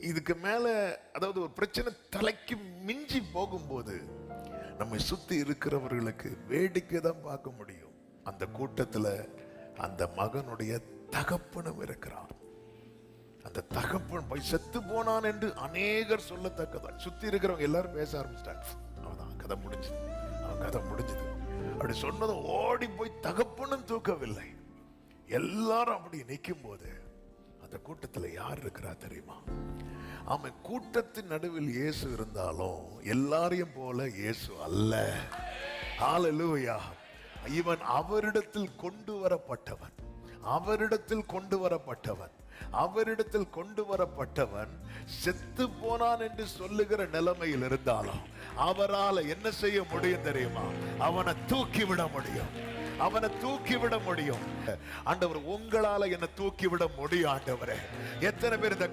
இதுக்கு மேல அதாவது ஒரு பிரச்சனை தலைக்கு மிஞ்சி போகும்போது நம்மை சுத்தி இருக்கிறவர்களுக்கு வேடிக்கை தான் பார்க்க முடியும். அந்த கூட்டத்துல அந்த மகனுடைய தகப்பனும் இருக்கிறார். அந்த தகப்பன் போய் செத்து போனான் என்று அநேகர் சொல்லத்தக்கதான். சுத்தி இருக்கிறவங்க எல்லாரும் பேச ஆரம்பிச்சிட்டாங்க. அவன் கதை முடிஞ்சது, அவன் கதை முடிஞ்சது அப்படி சொன்னதும் ஓடி போய் தகப்பனும் தூக்கவில்லை. எல்லாரும் அப்படி நிற்கும் போது அந்த கூட்டத்துல யார் இருக்கிறா தெரியுமா? அவன் கூட்டத்தின் நடுவில் இயேசு இருந்தாலும் எல்லாரையும் போல இயேசு அல்ல. ஹல்லேலூயா. இவன் அவரிடத்தில் கொண்டு வரப்பட்டவன், அவரிடத்தில் கொண்டு வரப்பட்டவன், அவரிடத்தில் கொண்டு வரப்பட்டவன். செத்து போனான் என்று சொல்லுகிற நிலைமையில் இருந்தாலும் அவரால் என்ன செய்ய முடியும் தெரியுமா? அவனை தூக்கிவிட முடியும், அவனை தூக்கிவிட முடியும். ஆண்டவர், உங்களால என்ன தூக்கிவிட முடியும் ஆண்டவரே. எத்தனை பேர் இந்த